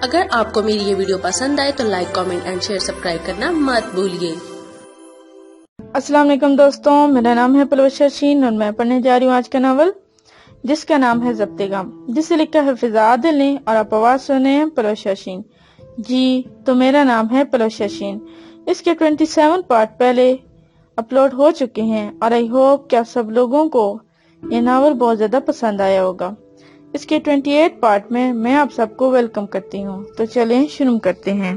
اگر آپ کو میری یہ ویڈیو پسند آئے تو like, comment and share, subscribe کرنا مت بھولیے۔ السلام علیکم دوستوں، میرا نام ہے پلوشا شین اور میں پڑھنے جا رہی ہوں آج کا ناول جس کا نام ہے ضبط غم، جسے لکھا ہے فضا عادل نے اور آپ آواز سنے ہیں پلوشا شین۔ جی تو میرا نام ہے پلوشا شین۔ اس کے 27 پارٹ پہلے اپلوڈ ہو چکے ہیں اور آئی ہوپ کہ آپ سب لوگوں کو یہ ناول بہت زیادہ پسند آیا ہوگا۔ اس کے 28 پارٹ میں آپ سب کو ویلکم کرتی ہوں، تو چلیں شروع کرتے ہیں۔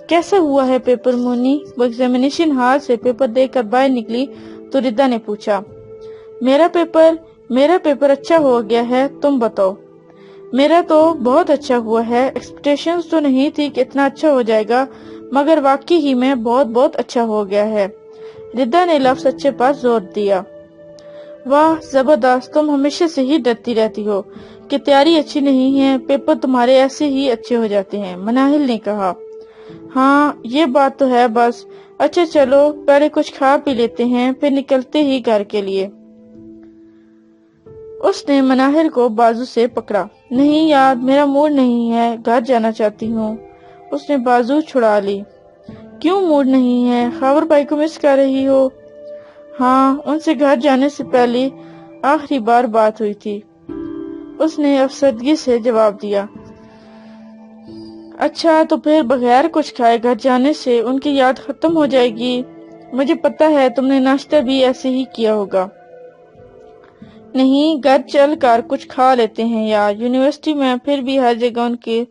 کیسا ہوا ہے پیپر مونی؟ وہ ایگزامینیشن ہال سے پیپر دے کر باہر نکلی تو ردا نے پوچھا۔ میرا پیپر اچھا ہو گیا ہے، تم بتاؤ۔ میرا تو بہت اچھا ہوا ہے، ایکسپیکٹیشنز تو نہیں تھی کہ اتنا اچھا ہو جائے گا، مگر واقعی ہی میں بہت اچھا ہو گیا ہے۔ ردا نے لفظ اچھے پر زور دیا۔ واہ زبردست، تم ہمیشہ سے ہی ڈرتی رہتی ہو کہ تیاری اچھی نہیں ہے، پیپر تمہارے ایسے ہی اچھے ہو جاتے ہیں، مناہل نے کہا۔ ہاں یہ بات تو ہے بس۔ اچھا چلو پہلے کچھ کھا پی لیتے ہیں، پھر نکلتے ہی گھر کے لیے۔ اس نے مناہل کو بازو سے پکڑا۔ نہیں یار، میرا موڈ نہیں ہے، گھر جانا چاہتی ہوں۔ اس نے بازو چھڑا لی۔ کیوں موڈ نہیں ہے؟ خاور بھائی کو مس کر رہی ہو؟ ہاں، ان سے گھر جانے سے پہلے آخری بار بات ہوئی تھی، اس نے افسردگی سے جواب دیا۔ اچھا تو پھر بغیر کچھ کھائے گھر جانے سے ان کی یاد ختم ہو جائے گی؟ مجھے پتا ہے تم نے ناشتہ بھی ایسے ہی کیا ہوگا۔ نہیں، گھر چل کر کچھ کھا لیتے ہیں یار، یونیورسٹی میں پھر بھی ہر جگہ ان کی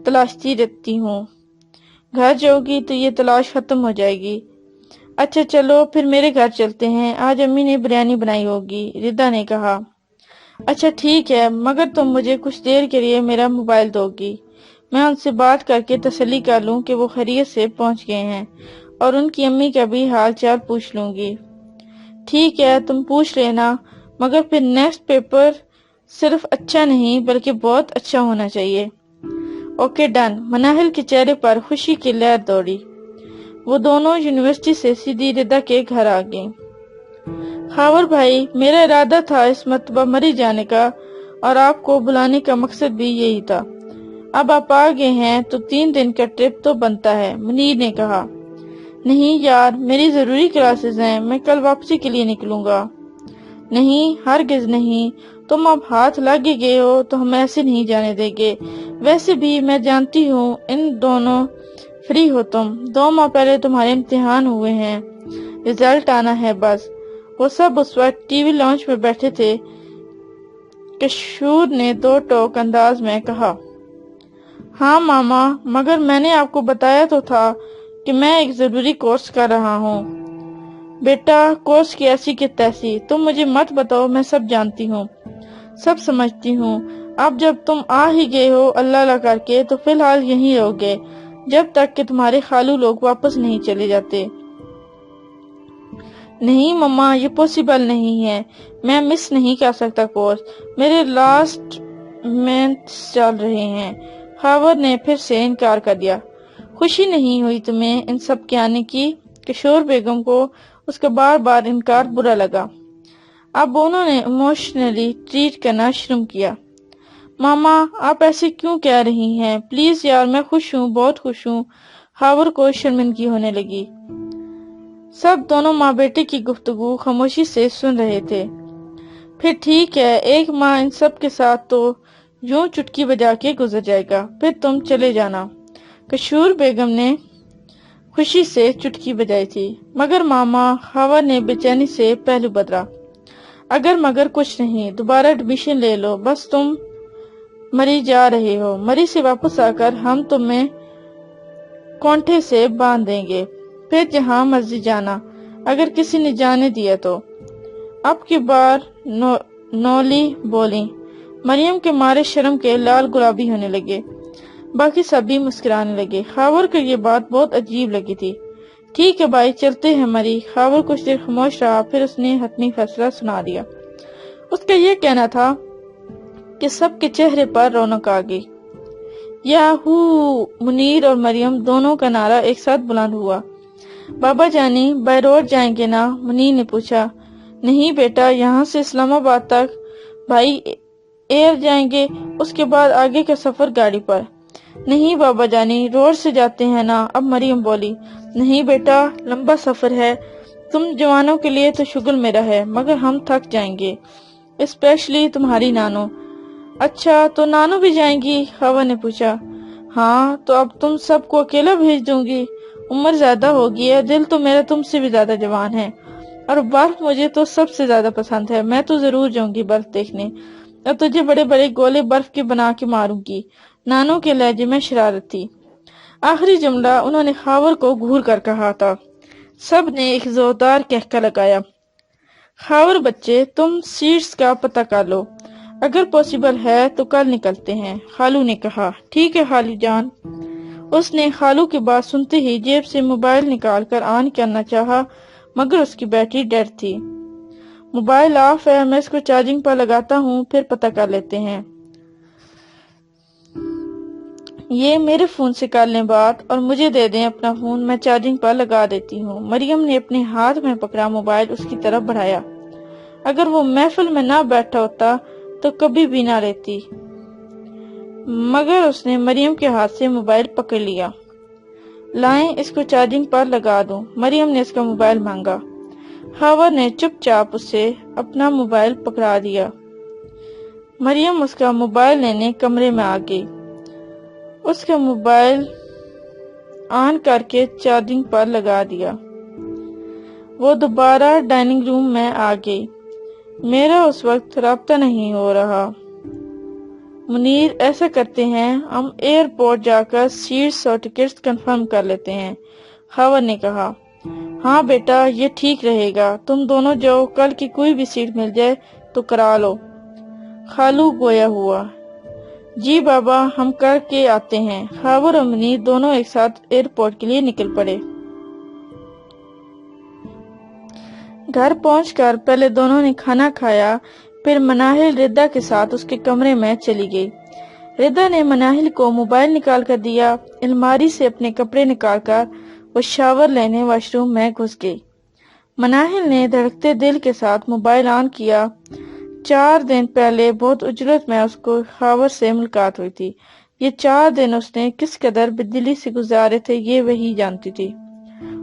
تلاشتی رہتی ہوں، گھر جاؤ گی تو یہ تلاش ختم ہو جائے گی۔ اچھا چلو پھر میرے گھر چلتے ہیں، آج امی نے بریانی بنائی ہوگی، ردا نے کہا۔ اچھا ٹھیک ہے، مگر تم مجھے کچھ دیر کے لیے میرا موبائل دو گی، میں ان سے بات کر کے تسلی کر لوں کہ وہ خیریت سے پہنچ گئے ہیں، اور ان کی امی کا بھی حال چال پوچھ لوں گی۔ ٹھیک ہے تم پوچھ لینا، مگر پھر نیکسٹ پیپر صرف اچھا نہیں بلکہ بہت اچھا ہونا چاہیے۔ Okay done. مناہل کے چہرے پر خوشی کی لہر دوڑی۔ وہ دونوں یونیورسٹی سے سیدھی ردا کے گھر آ گئیں۔ خاور بھائی، میرا ارادہ تھا اس مرتبہ مری جانے کا، اور آپ کو بلانے کا مقصد بھی یہی تھا۔ اب آپ آ گئے ہیں تو 3 دن کا ٹرپ تو بنتا ہے، منیر نے کہا۔ نہیں یار، میری ضروری کلاسز ہیں، میں کل واپسی کے لیے نکلوں گا۔ نہیں ہرگز نہیں، تم اب ہاتھ لگ گئے ہو تو ہم ایسے نہیں جانے دیں گے۔ ویسے بھی میں جانتی ہوں ان دونوں فری ہو تم، 2 ماہ پہلے تمہارے امتحان ہوئے ہیں، رزلٹ آنا ہے بس۔ وہ سب اس وقت ٹی وی لاؤنج میں بیٹھے تھے۔ کشور نے 2 ٹوک انداز میں کہا۔ ہاں ماما، مگر میں نے آپ کو بتایا تو تھا کہ میں ایک ضروری کورس کر رہا ہوں۔ بیٹا کورس کی ایسی کی تیسی، تم مجھے مت بتاؤ، میں سب جانتی ہوں، سب سمجھتی ہوں۔ اب جب تم آ ہی گئے ہو اللہ اللہ کر کے تو فی الحال یہیں رہو گے جب تک کہ تمہارے خالو لوگ واپس نہیں چلے جاتے۔ نہیں مما، یہ پوسیبل نہیں ہے، میں مس نہیں کر سکتا کورس، میرے لاسٹ منتھس چل رہے ہیں۔ خاور نے پھر سے انکار کر دیا۔ خوشی نہیں ہوئی تمہیں ان سب کے آنے کی؟ کشور بیگم کو اس کا بار بار انکار برا لگا۔ اب انہوں نے ایموشنلی ٹریٹ کرنا شروع کیا۔ ماما آپ ایسے کیوں کہہ رہی ہیں؟ پلیز یار، میں خوش ہوں، بہت خوش ہوں۔ خاور کو شرمندگی ہونے لگی۔ سب دونوں ماں بیٹے کی گفتگو خاموشی سے سن رہے تھے۔ پھر ٹھیک ہے، 1 ماہ ان سب کے ساتھ تو یوں چٹکی بجا کے گزر جائے گا، پھر تم چلے جانا۔ کشور بیگم نے خوشی سے چٹکی بجائی تھی۔ مگر ماما، خاور نے بے چینی سے پہلو بدلا۔ اگر مگر کچھ نہیں، دوبارہ ایڈمیشن لے لو، بس تم مری جا رہے ہو، مری سے واپس آ کر ہم تمہیں کونٹھے سے باندھ دیں گے، پھر جہاں مرضی جانا، اگر کسی نے جانے دیا تو۔ اب کی بار نولی بولی۔ مریم کے مارے شرم کے لال گلابی ہونے لگے۔ باقی سب بھی مسکرانے لگے۔ خاور کو یہ بات بہت عجیب لگی تھی۔ ٹھیک ہے بھائی، چلتے ہیں مری۔ خاور کچھ دیر خاموش رہا، پھر اس نے حتمی فیصلہ سنا دیا۔ اس کا یہ کہنا تھا کہ سب کے چہرے پر رونق آ گئی۔ یاہو! منیر اور مریم دونوں کا نعرہ ایک ساتھ بلند ہوا۔ بابا جانی بائی روڈ جائیں گے نا؟ منیر نے پوچھا۔ نہیں بیٹا، یہاں سے اسلام آباد تک۔ بھائی ایئر جائیں گے، اس کے بعد آگے کا سفر گاڑی پر۔ نہیں بابا جانی، روڈ سے جاتے ہیں نا۔ اب مریم بولی، نہیں بیٹا، لمبا سفر ہے، تم جوانوں کے لیے تو شغل میرا ہے، مگر ہم تھک جائیں گے، اسپیشلی تمہاری نانو۔ اچھا تو نانو بھی جائیں گی؟ خاور نے پوچھا۔ ہاں، تو اب تم سب کو اکیلا بھیج دوں گی؟ عمر زیادہ ہو گئی ہے، دل تو میرا تم سے بھی زیادہ جوان ہے، اور برف مجھے تو سب سے زیادہ پسند ہے، میں تو ضرور جاؤں گی برف دیکھنے، اور تجھے بڑے بڑے گولے برف کے بنا کے ماروں گی، نانو کے لہجے میں شرارت تھی۔ آخری جملہ انہوں نے خاور کو گھور کر کہا تھا۔ سب نے ایک زوردار کہکا لگایا۔ خاور بچے، تم سیٹس کا پتہ کر لو، اگر پاسبل ہے تو کل نکلتے ہیں، خالو نے کہا۔ ٹھیک ہے خالو جان۔ اس نے خالو کی بات سنتے ہی جیب سے موبائل نکال کر آن کرنا چاہا، مگر اس کی بیٹری ڈیڈ تھی۔ موبائل آف ہے، میں اس کو چارجنگ پر لگاتا ہوں، پھر پتہ کر لیتے ہیں۔ یہ میرے فون سے کر لیں بات، اور مجھے دے دیں اپنا فون، میں چارجنگ پر لگا دیتی ہوں۔ مریم نے اپنے ہاتھ میں پکڑا موبائل اس کی طرف بڑھایا۔ اگر وہ محفل میں نہ بیٹھا ہوتا تو کبھی بھی نہ لیتی، مگر اس نے مریم کے ہاتھ سے موبائل پکڑ لیا۔ لائیں، اس کو چارجنگ پر لگا دوں۔ مریم نے اس کا موبائل مانگا۔ خاور نے چپ چاپ اسے اپنا موبائل پکڑا دیا۔ مریم اس کا موبائل لینے کمرے میں آ گئی، اس کا موبائل آن کر کے چارجنگ پر لگا دیا۔ وہ دوبارہ ڈائننگ روم میں آ گئی۔ میرا اس وقت رابطہ نہیں ہو رہا منیر، ایسا کرتے ہیں، ہم ایئرپورٹ جا کر سیٹس اور ٹکٹس کنفرم کر لیتے ہیں، خاور نے کہا۔ ہاں بیٹا، یہ ٹھیک رہے گا، تم دونوں جاؤ، کل کی کوئی بھی سیٹ مل جائے تو کرا لو۔ خالو گویا ہوا۔ جی بابا، ہم کر کے آتے ہیں۔ خاور اور منیر دونوں ایک ساتھ ایئرپورٹ کے لیے نکل پڑے۔ گھر پہنچ کر پہلے دونوں نے کھانا کھایا، پھر مناہل ردا کے ساتھ اس کے کمرے میں چلی گئی۔ ردا نے مناہل کو موبائل نکال کر دیا۔ الماری سے اپنے کپڑے نکال کر وہ شاور لینے واش روم میں گھس گئی۔ مناہل نے دھڑکتے دل کے ساتھ موبائل آن کیا۔ 4 دن پہلے بہت اجلت میں اس کو خاور سے ملاقات ہوئی تھی۔ یہ 4 دن اس نے کس قدر بے دلی سے گزارے تھے یہ وہی جانتی تھی۔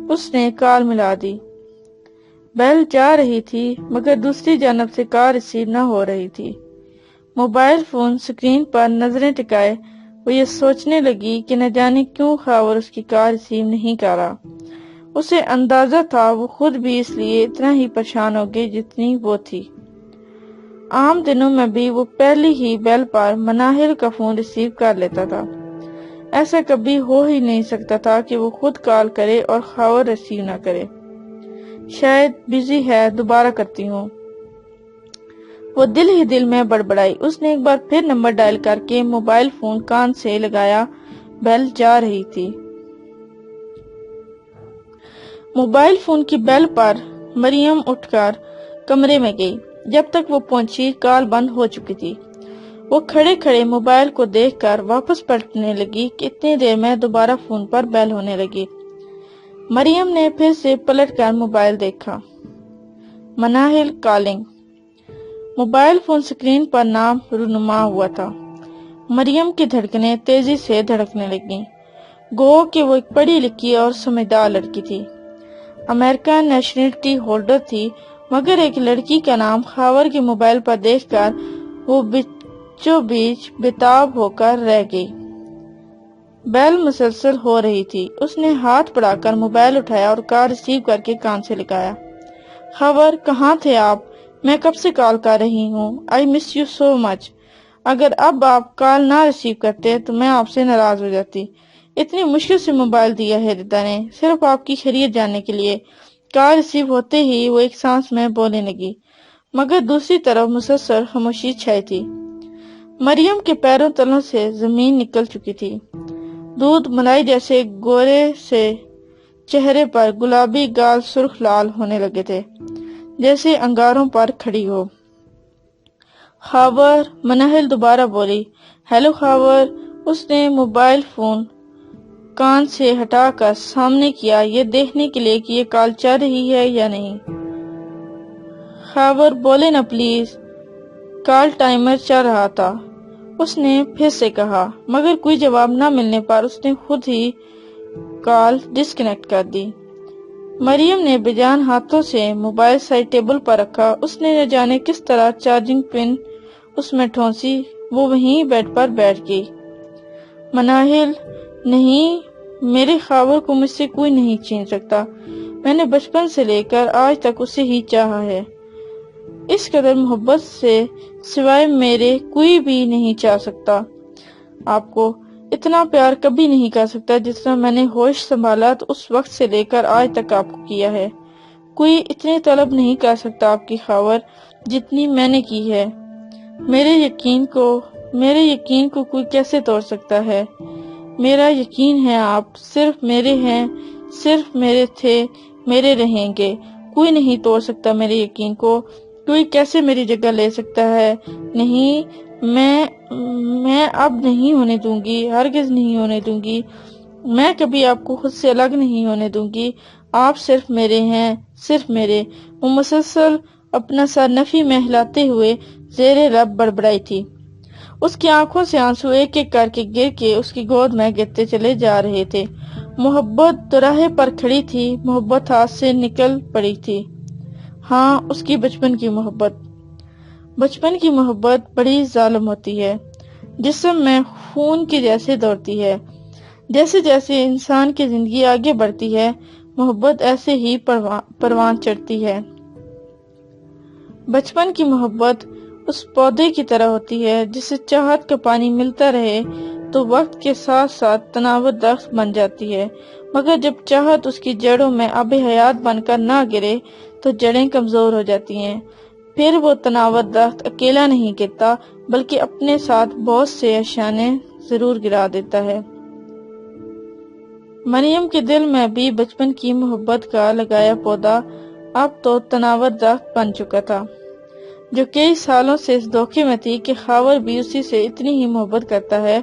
اس نے کال ملا دی۔ بیل جا رہی تھی، مگر دوسری جانب سے کال ریسیو نہ ہو رہی تھی۔ موبائل فون سکرین پر نظریں ٹکائے وہ یہ سوچنے لگی کہ نہ جانے کیوں خاور اس کی کال ریسیو نہیں کر رہا۔ اسے اندازہ تھا وہ خود بھی اس لیے اتنا ہی پریشان ہو گئی جتنی وہ تھی۔ عام دنوں میں بھی وہ پہلی ہی بیل پر مناہل کا فون ریسیو کر لیتا تھا۔ ایسا کبھی ہو ہی نہیں سکتا تھا کہ وہ خود کال کرے اور خاور ریسیو نہ کرے۔ شاید بزی ہے، دوبارہ کرتی ہوں، وہ دل ہی دل میں بڑبڑائی۔ اس نے ایک بار پھر نمبر ڈائل کر کے موبائل فون کان سے لگایا۔ بیل جا رہی تھی۔ موبائل فون کی بیل پر مریم اٹھ کر کمرے میں گئی۔ جب تک وہ پہنچی کال بند ہو چکی تھی۔ وہ کھڑے کھڑے موبائل کو دیکھ کر واپس پلٹنے لگی کہ اتنی دیر میں دوبارہ فون پر بیل ہونے لگی۔ مریم نے پھر سے پلٹ کر موبائل دیکھا۔ Manahil calling. Mobile phone screen پر نام رونما ہوا تھا۔ مریم کی دھڑکنیں تیزی سے دھڑکنے لگیں۔ گو کہ وہ ایک پڑھی لکھی اور سمجھدار لڑکی تھی، امریکن نیشنلٹی ہولڈر تھی، مگر ایک لڑکی کا نام خاور کے موبائل پر دیکھ کر وہ بیچوں بیچ بےتاب ہو کر رہ گئی۔ بیل مسلسل ہو رہی تھی۔ اس نے ہاتھ بڑھا کر موبائل اٹھایا اور کال ریسیو کر کے کان سے لگایا۔ خاور، کہاں تھے آپ؟ میں کب سے کال کر رہی ہوں۔ آئی مس یو سو مچ۔ اگر اب آپ کال نہ ریسیو کرتے تو میں آپ سے ناراض ہو جاتی۔ اتنی مشکل سے موبائل دیا ہے ردا نے، صرف آپ کی خیریت جاننے کے لیے۔ کال ریسیو ہوتے ہی وہ ایک سانس میں بولنے لگی، مگر دوسری طرف مسلسل خاموشی چھائی تھی۔ مریم کے پیروں تلوں سے زمین نکل چکی تھی۔ دودھ ملائی جیسے گورے سے چہرے پر گلابی گال سرخ لال ہونے لگے تھے، جیسے انگاروں پر کھڑی ہو۔ خاور، مناہل دوبارہ بولی۔ ہیلو خاور۔ اس نے موبائل فون کان سے ہٹا کر سامنے کیا، یہ دیکھنے کے لیے کہ یہ کال چل رہی ہے یا نہیں۔ خاور، بولے نا پلیز۔ کال ٹائمر چل رہا تھا۔ اس نے پھر سے کہا، مگر کوئی جواب نہ ملنے پر اس نے خود ہی کال ڈسکنیکٹ کر دی۔ مریم نے بے-جان ہاتھوں سے موبائل سائڈ ٹیبل پر رکھا۔ اس نے نہ جانے کس طرح چارجنگ پن اس میں ٹھونسی، وہ وہیں بیڈ پر بیٹھ گئی۔ مناہل، نہیں، میرے خاور کو مجھ سے کوئی نہیں چھین سکتا۔ میں نے بچپن سے لے کر آج تک اسے ہی چاہا ہے۔ اس قدر محبت سے سوائے میرے کوئی بھی نہیں چاہ سکتا۔ آپ کو اتنا پیار کبھی نہیں کر سکتا جتنا میں نے ہوش سنبھالا تو اس وقت سے لے کر آج تک آپ کو کیا ہے۔ کوئی اتنی طلب نہیں کر سکتا آپ کی خاور جتنی میں نے کی ہے۔ میرے یقین کو کوئی کیسے توڑ سکتا ہے؟ میرا یقین ہے آپ صرف میرے ہیں، صرف میرے تھے، میرے رہیں گے۔ کوئی نہیں توڑ سکتا میرے یقین کو۔ کوئی کیسے میری جگہ لے سکتا ہے؟ نہیں، میں اب نہیں ہونے دوں گی، ہرگز نہیں ہونے دوں گی۔ میں کبھی آپ کو خود سے الگ نہیں ہونے دوں گی۔ آپ صرف میرے ہیں، صرف میرے۔ وہ مسلسل اپنا سر نفی میں ہلاتے ہوئے زیر لب بڑبڑائی تھی۔ اس کی آنکھوں سے آنسو ایک ایک کر کے گر کے اس کی گود میں گرتے چلے جا رہے تھے۔ محبت دوراہے پر کھڑی تھی، محبت ہاتھ سے نکل پڑی تھی۔ ہاں، اس کی بچپن کی محبت۔ بچپن کی محبت بڑی ظالم ہوتی ہے، جسم میں خون کی جیسے دوڑتی ہے۔ جیسے جیسے انسان کی زندگی آگے بڑھتی ہے، محبت ایسے ہی پروان چڑھتی ہے۔ بچپن کی محبت اس پودے کی طرح ہوتی ہے جسے چاہت کا پانی ملتا رہے تو وقت کے ساتھ ساتھ تناور درخت بن جاتی ہے، مگر جب چاہت اس کی جڑوں میں آب حیات بن کر نہ گرے تو جڑیں کمزور ہو جاتی ہیں۔ پھر وہ تناور درخت اکیلا نہیں گرتا بلکہ اپنے ساتھ بہت سے اشیاء ضرور گرا دیتا ہے۔ مریم کے دل میں بھی بچپن کی محبت کا لگایا پودا اب تو تناور درخت بن چکا تھا، جو کئی سالوں سے اس دھوکے میں تھی کہ خاور بھی اسی سے اتنی ہی محبت کرتا ہے،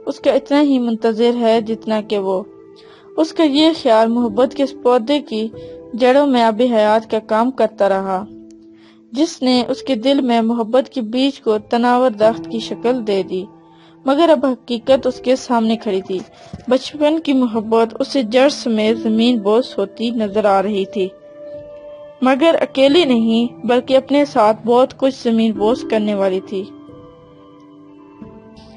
اس کا اتنا ہی منتظر ہے جتنا کہ وہ۔ اس کا یہ خیال محبت کے اس پودے کی جڑوں میں آب حیات کا کام کرتا رہا، جس نے اس کے دل میں محبت کے بیج کو تناور درخت کی شکل دے دی۔ مگر اب حقیقت اس کے سامنے کھڑی تھی۔ بچپن کی محبت اسے جڑ سمیت زمین بوس ہوتی نظر آ رہی تھی، مگر اکیلی نہیں بلکہ اپنے ساتھ بہت کچھ زمین بوس کرنے والی تھی۔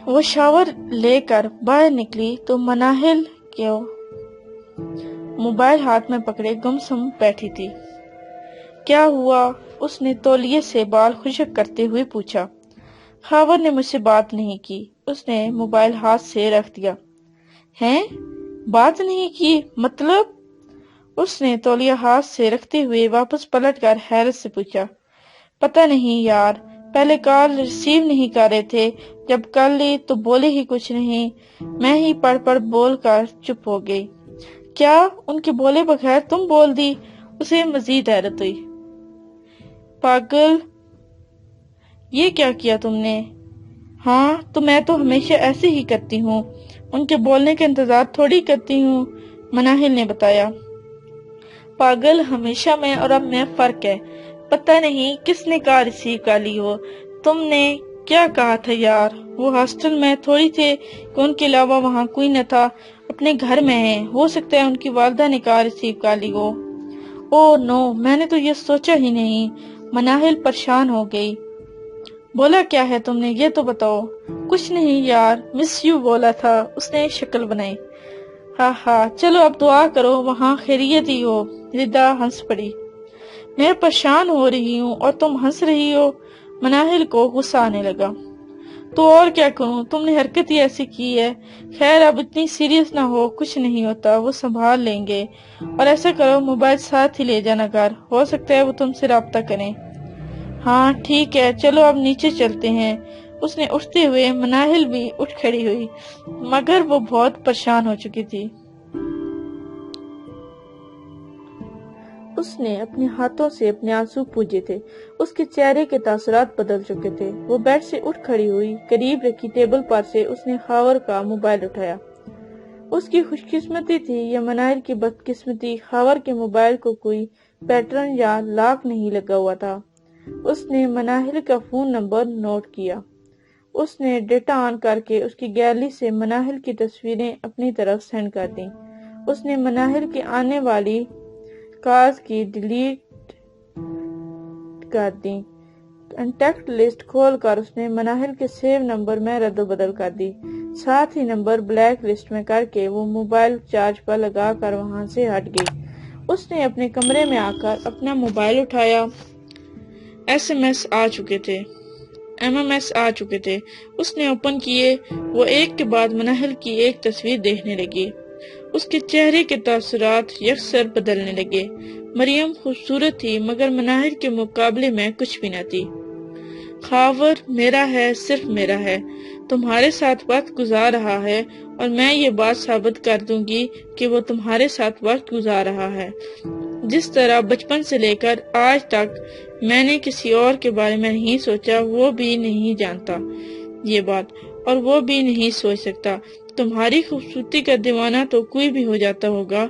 وہ شاور لے کر باہر نکلی تو مناہل کو موبائل ہاتھ میں پکڑے گمسم بیٹھی تھی۔ کیا ہوا؟ اس نے تولیے سے بال خشک کرتے ہوئے پوچھا۔ خاور نے مجھ سے بات نہیں کی۔ اس نے موبائل ہاتھ سے رکھ دیا۔ ہیں؟ بات نہیں کی مطلب؟ اس نے تولیہ ہاتھ سے رکھتے ہوئے واپس پلٹ کر حیرت سے پوچھا۔ پتہ نہیں یار، پہلے کال ریسیو نہیں کر رہے تھے، جب کر لی تو بولے ہی کچھ نہیں، میں ہی پڑھ بول کر چپ ہو گئی۔ کیا ان کے بولے بغیر تم بول دی؟ اسے مزید حیرت ہوئی۔ پاگل، یہ کیا کیا تم نے؟ ہاں تو میں تو ہمیشہ ایسے ہی کرتی ہوں، ان کے بولنے کا انتظار تھوڑی کرتی ہوں، مناہل نے بتایا۔ پاگل، ہمیشہ میں اور اب میں فرق ہے۔ پتہ نہیں کس نے کہا ریسیو کر لی ہو۔ تم نے کیا کہا تھا یار؟ وہ ہاسٹل میں تھوڑی تھے کہ ان کے علاوہ وہاں کوئی نہ تھا، اپنے گھر میں ہیں، ہو سکتا ہے ان کی والدہ نے کہا ریسیو کر لی ہو۔ او نو، میں نے تو یہ سوچا ہی نہیں۔ مناہل پریشان ہو گئی۔ بولا کیا ہے تم نے، یہ تو بتاؤ۔ کچھ نہیں یار، مس یو بولا تھا۔ اس نے شکل بنائی۔ ہاں ہاں، چلو اب دعا کرو وہاں خیریت ہی ہو۔ ردا ہنس پڑی۔ میں پریشان ہو رہی ہوں اور تم ہنس رہی ہو؟ مناہل کو غصہ آنے لگا۔ تو اور کیا کروں، تم نے حرکت ہی ایسی کی ہے۔ خیر اب اتنی سیریس نہ ہو، کچھ نہیں ہوتا، وہ سنبھال لیں گے۔ اور ایسا کرو، موبائل ساتھ ہی لے جانا گھر، ہو سکتا ہے وہ تم سے رابطہ کریں۔ ہاں ٹھیک ہے، چلو اب نیچے چلتے ہیں۔ اس نے اٹھتے ہوئے، مناہل بھی اٹھ کھڑی ہوئی، مگر وہ بہت پریشان ہو چکی تھی۔ اس نے اپنے ہاتھوں سے اپنے آنسو پوجے تھے، اس کے چہرے کے تاثرات بدل چکے تھے۔ وہ بیڈ سے اٹھ کھڑی ہوئی، قریب رکھی ٹیبل پر سے اس نے خاور کا موبائل اٹھایا۔ اس کی خوش قسمتی تھی یا مناہل کی بد قسمتی، خاور کے موبائل کو کوئی پیٹرن یا لاک نہیں لگا ہوا تھا۔ اس نے مناہل کا فون نمبر نوٹ کیا۔ اس نے ڈیٹا آن کر کے اس کی گیلری سے مناہل کی تصویریں اپنی طرف سینڈ کر دیں۔ اس نے مناہل کی آنے والی کالز کی ڈیلیٹ کر دی۔ کنٹیکٹ لسٹ کھول کر اس نے مناہل کے سیو نمبر میں رد و بدل کر دی۔ ساتھ ہی نمبر بلیک لسٹ میں کر کے وہ موبائل چارج پر لگا کر وہاں سے ہٹ گئی۔ اس نے اپنے کمرے میں آ کر اپنا موبائل اٹھایا۔ ایم ایم ایس آ چکے تھے۔ اس نے اوپن کیے۔ وہ ایک کے بعد مناہل کی ایک تصویر دیکھنے لگی۔ اس کے چہرے کے تاثرات یکسر بدلنے لگے۔ مریم خوبصورت تھی مگر مناہل کے مقابلے میں کچھ بھی نہ تھی۔ خاور میرا ہے، صرف میرا ہے، تمہارے ساتھ وقت گزار رہا ہے اور میں یہ بات ثابت کر دوں گی کہ وہ تمہارے ساتھ وقت گزار رہا ہے جس طرح بچپن سے لے کر آج تک میں نے کسی اور کے بارے میں نہیں سوچا، وہ بھی نہیں جانتا یہ بات اور وہ بھی نہیں سوچ سکتا۔ تمہاری خوبصورتی کا دیوانہ تو کوئی بھی ہو جاتا ہوگا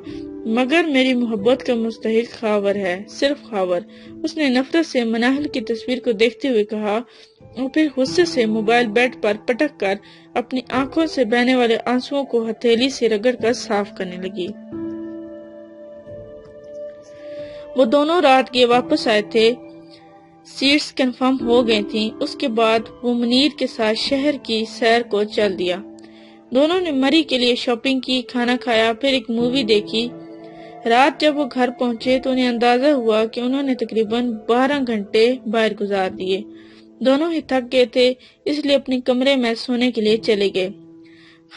مگر میری محبت کا مستحق خاور ہے، صرف خاور۔ اس نے نفرت سے مناہل کی تصویر کو دیکھتے ہوئے کہا اور پھر غصے سے موبائل بیڈ پر پٹک کر اپنی آنکھوں سے بہنے والے آنسوؤں کو ہتھیلی سے رگڑ کر صاف کرنے لگی۔ وہ دونوں رات کے واپس آئے تھے، سیٹس کنفرم ہو گئی تھیں۔ اس کے بعد وہ منیر کے ساتھ شہر کی سیر کو چل دیا۔ دونوں نے مری کے لیے شاپنگ کی، کھانا کھایا، پھر ایک مووی دیکھی۔ رات جب وہ گھر پہنچے تو انہیں اندازہ ہوا کہ انہوں نے تقریباً 12 گھنٹے باہر گزار دیے۔ دونوں ہی تھک گئے تھے، اس لیے اپنے کمرے میں سونے کے لیے چلے گئے۔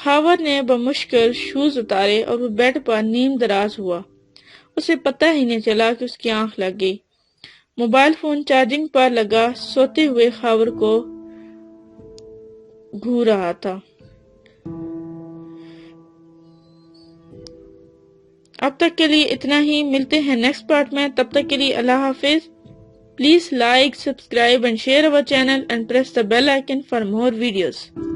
خاور نے بمشکل شوز اتارے اور وہ بیڈ پر نیم دراز ہوا۔ اسے پتہ ہی نہیں چلا کہ اس کی آنکھ لگ گئی۔ موبائل فون چارجنگ پر لگا سوتے ہوئے خاور کو گھور رہا تھا۔ اب تک کے لیے اتنا ہی، ملتے ہیں نیکسٹ پارٹ میں، تب تک کے لیے اللہ حافظ۔ Please like, subscribe and share our channel and press the bell icon for more videos.